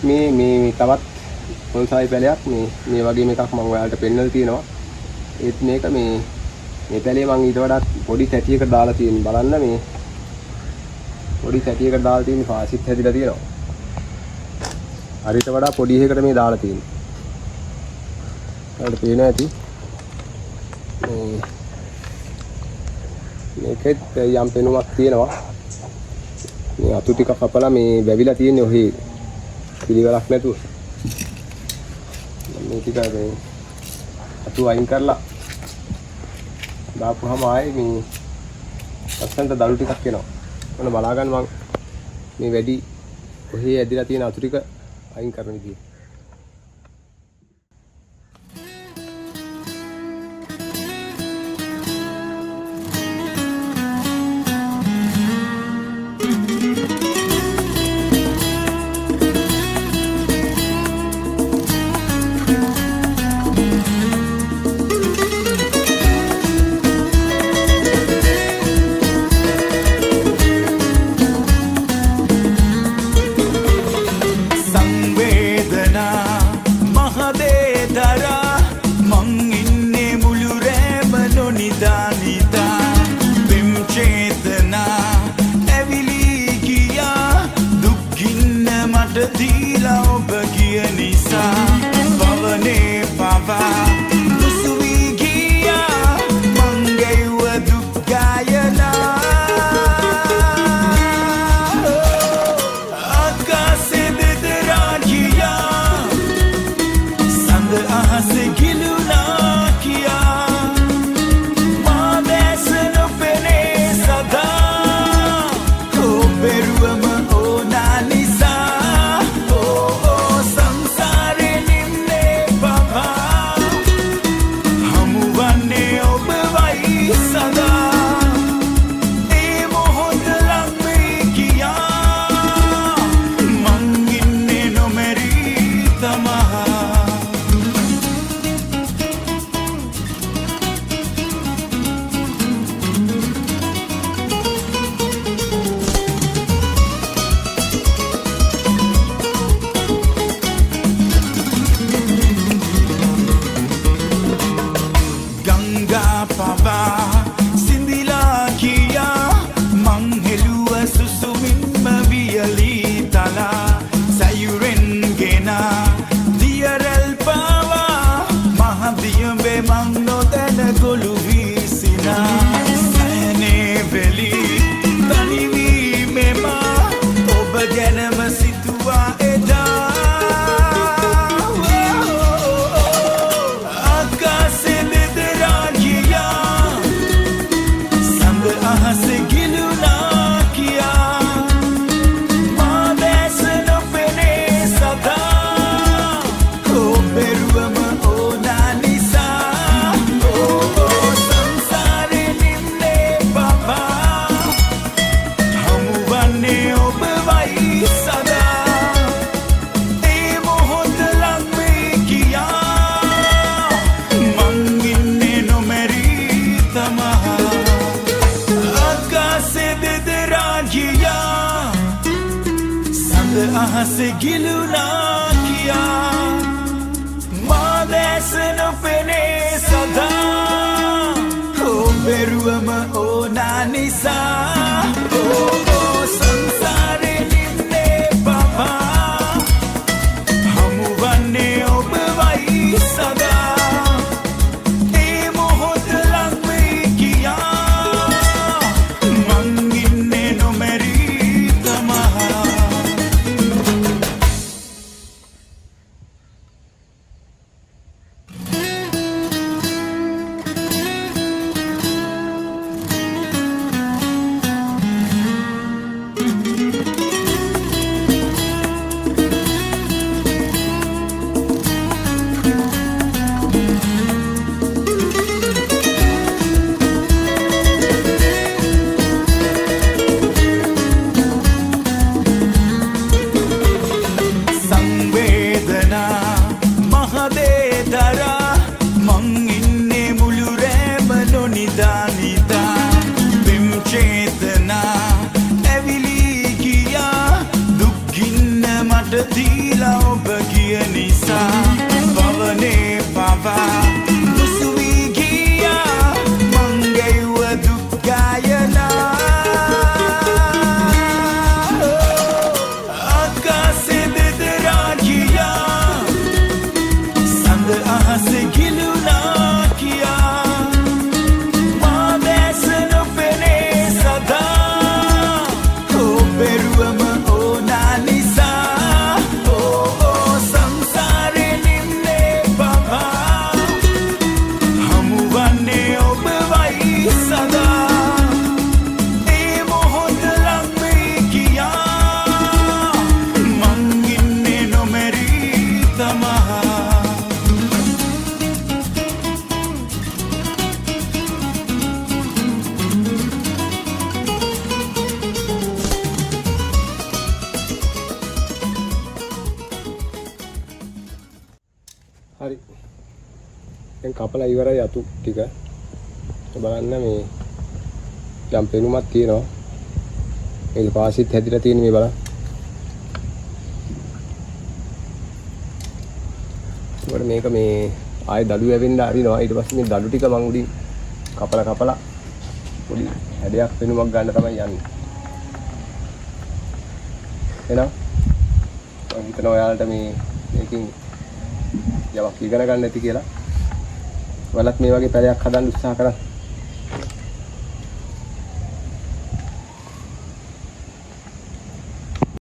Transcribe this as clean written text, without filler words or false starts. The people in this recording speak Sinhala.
මේ තවත් මොන්සායි පැලයක් මේ වගේම එකක් මම ඔයාලට පෙන්නලා තියෙනවා. ඒත් මේක මේ පැලේ මම ඊට වඩා පොඩි තැටියකට දාලා තියෙන බලන්න මේ පොඩි තැටියකට දාලා තියෙන පාසිත් හැදිලා තියෙනවා. හරියට වඩා පොඩි එකකට මේ දාලා තියෙන්නේ. ඔයාලට පේනවා ඇති. මේකෙත් යම් පෙනුමක් තියෙනවා. මේ අතු ටික කපලා මේ වැවිලා තියෙන්නේ ඔහේ පිළිවෙලක් නැතුව. මේ ටික මේ අතු අයින් කරලා දාපුවාම ආයේ මේ ලස්සනට දළු ටිකක් එනවා. ඔන්න බලා ගන්න මම මේ වැඩි ඔහේ ඇදිලා තියෙන අතු ටික අයින් කරන විදිය. හරි. දැන් කපලා ඉවරයි අතු ටික. බලන්න මේ යම් පෙනුමක් තියෙනවා. මේක පාසිත් හැදිලා තියෙන මේ බලන්න. ඒකට මේක මේ ආයේ දඩු වැවෙන්න අරිනවා. ඊට පස්සේ මේ දඩු ටික මං උඩින් කපලා පොඩි හැඩයක් පෙනුමක් ගන්න තමයි යන්නේ. එහෙනම් මම හිතනවා ඔයාලට මේකෙන් යමක් ඉගෙන ගන්න ඇති කියලා. ඔයාලත් මේ වගේ පැලයක් හදන්න උත්සාහ කරන්න.